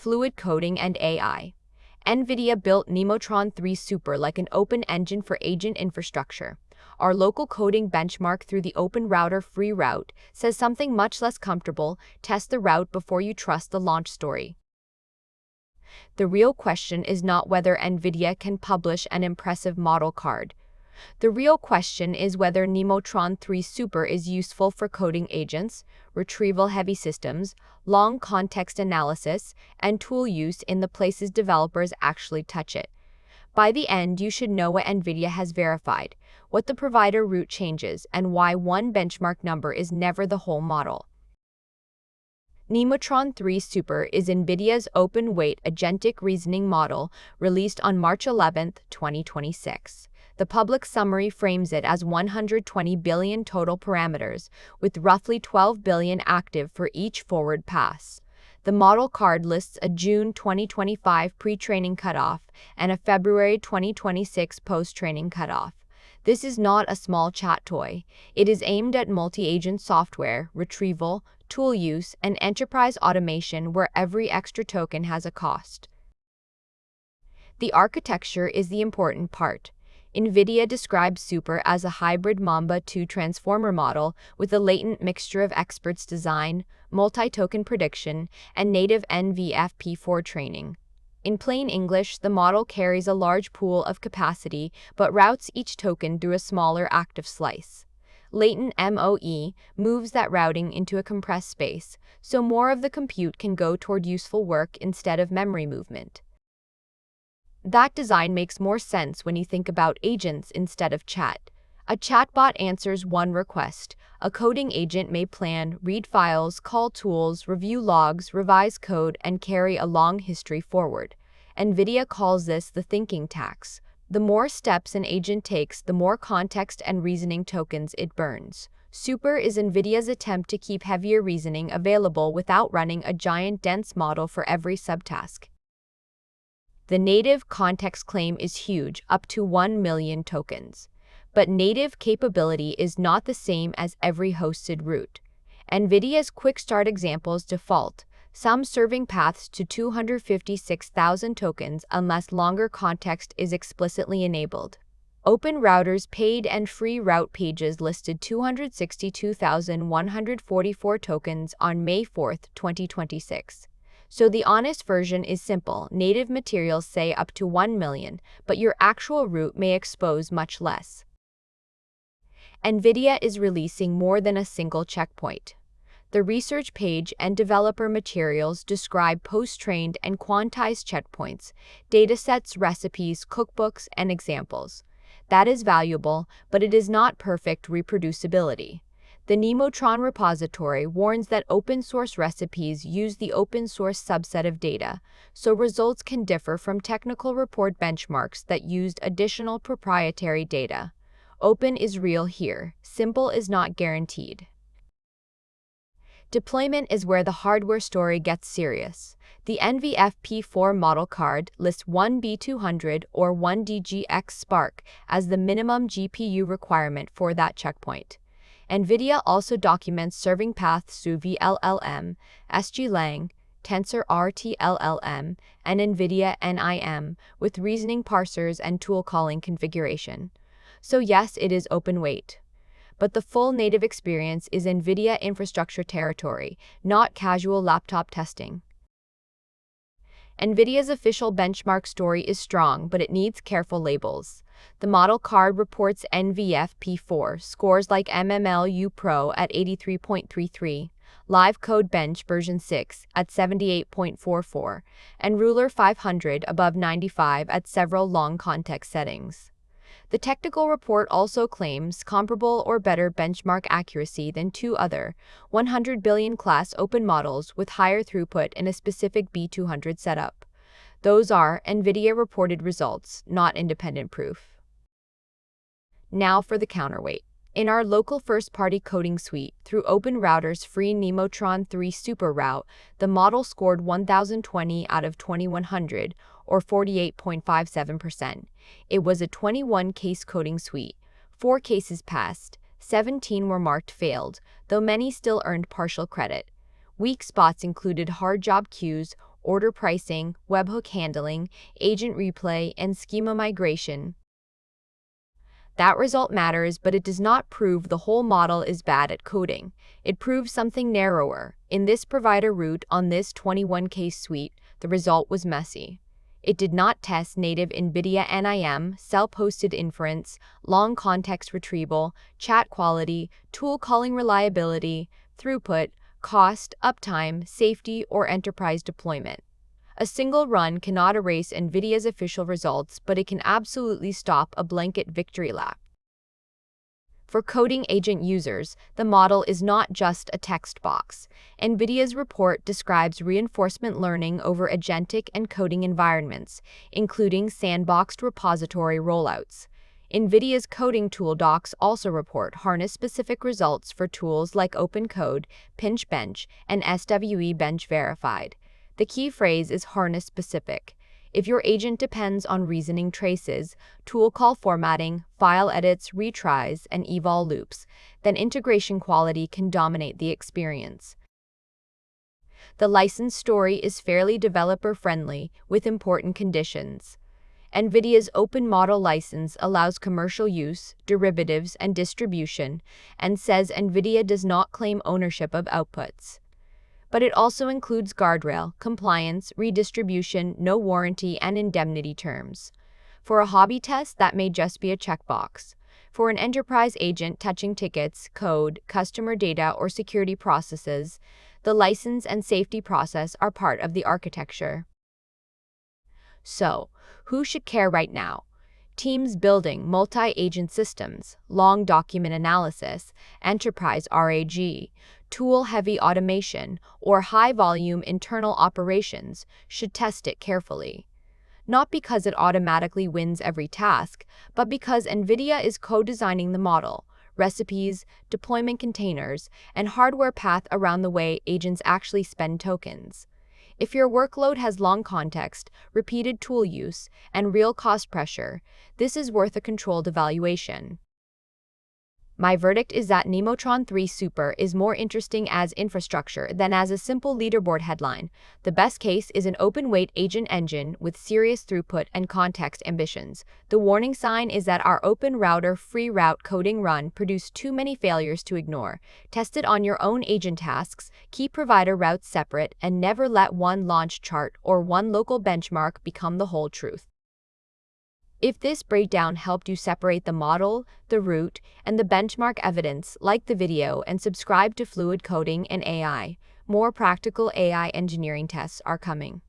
fluid coding and AI. NVIDIA built Nemotron 3 Super like an open engine for agent infrastructure. Our local coding benchmark through the OpenRouter free route says something much less comfortable: test the route before you trust the launch story. The real question is not whether NVIDIA can publish an impressive model card. The real question is whether Nemotron 3 Super is useful for coding agents, retrieval-heavy systems, long context analysis, and tool use in the places developers actually touch it. By the end, you should know what NVIDIA has verified, what the provider route changes, and why one benchmark number is never the whole model. Nemotron 3 Super is NVIDIA's open-weight agentic reasoning model released on March 11, 2026. The public summary frames it as 120 billion total parameters, with roughly 12 billion active for each forward pass. The model card lists a June 2025 pre-training cutoff and a February 2026 post-training cutoff. This is not a small chat toy. It is aimed at multi-agent software, retrieval, tool use, and enterprise automation where every extra token has a cost. The architecture is the important part. NVIDIA describes Super as a hybrid Mamba 2 transformer model with a latent mixture of experts design, multi-token prediction, and native NVFP4 training. In plain English, the model carries a large pool of capacity but routes each token through a smaller active slice. LatentMoE moves that routing into a compressed space, so more of the compute can go toward useful work instead of memory movement. That design makes more sense when you think about agents instead of chat. A chatbot answers one request. A coding agent may plan, read files, call tools, review logs, revise code, and carry a long history forward. NVIDIA calls this the thinking tax. The more steps an agent takes, the more context and reasoning tokens it burns. Super is NVIDIA's attempt to keep heavier reasoning available without running a giant dense model for every subtask. The native context claim is huge, up to 1 million tokens. But native capability is not the same as every hosted route. NVIDIA's quick start examples default, some serving paths to 256,000 tokens unless longer context is explicitly enabled. OpenRouter's paid and free route pages listed 262,144 tokens on May 4, 2026. So the honest version is simple: native materials say up to 1 million, but your actual route may expose much less. NVIDIA is releasing more than a single checkpoint. The research page and developer materials describe post-trained and quantized checkpoints, datasets, recipes, cookbooks, and examples. That is valuable, but it is not perfect reproducibility. The Nemotron repository warns that open-source recipes use the open-source subset of data, so results can differ from technical report benchmarks that used additional proprietary data. Open is real here, simple is not guaranteed. Deployment is where the hardware story gets serious. The NVFP4 model card lists 1B200 or 1DGX Spark as the minimum GPU requirement for that checkpoint. NVIDIA also documents serving paths through VLLM, SGLang, TensorRT-LLM, and NVIDIA NIM with reasoning parsers and tool calling configuration. So yes, it is open weight. But the full native experience is NVIDIA infrastructure territory, not casual laptop testing. NVIDIA's official benchmark story is strong, but it needs careful labels. The model card reports NVFP4 scores like MMLU Pro at 83.33, Live Code Bench version 6 at 78.44, and Ruler 500 above 95 at several long context settings. The technical report also claims comparable or better benchmark accuracy than two other 100 billion class open models with higher throughput in a specific B200 setup. Those are NVIDIA-reported results, not independent proof. Now for the counterweight. In our local first-party coding suite, through OpenRouter's free Nemotron 3 Super route, the model scored 1,020 out of 2,100, or 48.57%. It was a 21-case coding suite. 4 cases passed, 17 were marked failed, though many still earned partial credit. Weak spots included hard job queues, order pricing, webhook handling, agent replay, and schema migration. That result matters, but it does not prove the whole model is bad at coding. It proves something narrower. In this provider root on this 21-case suite, the result was messy. It did not test native NVIDIA NIM, self-hosted inference, long context retrieval, chat quality, tool calling reliability, throughput, cost, uptime, safety, or enterprise deployment. A single run cannot erase NVIDIA's official results, but it can absolutely stop a blanket victory lap. For coding agent users, the model is not just a text box. NVIDIA's report describes reinforcement learning over agentic and coding environments, including sandboxed repository rollouts. NVIDIA's coding tool docs also report harness-specific results for tools like OpenCode, Pinch Bench, and SWE Bench Verified. The key phrase is harness-specific. If your agent depends on reasoning traces, tool call formatting, file edits, retries, and eval loops, then integration quality can dominate the experience. The license story is fairly developer-friendly, with important conditions. NVIDIA's open model license allows commercial use, derivatives, and distribution, and says NVIDIA does not claim ownership of outputs. But it also includes guardrail, compliance, redistribution, no warranty, and indemnity terms. For a hobby test, that may just be a checkbox. For an enterprise agent touching tickets, code, customer data, or security processes, the license and safety process are part of the architecture. So, who should care right now? Teams building multi-agent systems, long document analysis, enterprise RAG, tool-heavy automation, or high-volume internal operations should test it carefully. Not because it automatically wins every task, but because NVIDIA is co-designing the model, recipes, deployment containers, and hardware path around the way agents actually spend tokens. If your workload has long context, repeated tool use, and real cost pressure, this is worth a controlled evaluation. My verdict is that Nemotron 3 Super is more interesting as infrastructure than as a simple leaderboard headline. The best case is an open-weight agent engine with serious throughput and context ambitions. The warning sign is that our OpenRouter free route coding run produced too many failures to ignore. Test it on your own agent tasks, keep provider routes separate, and never let one launch chart or one local benchmark become the whole truth. If this breakdown helped you separate the model, the root, and the benchmark evidence, like the video and subscribe to Fluid Coding and AI. More practical AI engineering tests are coming.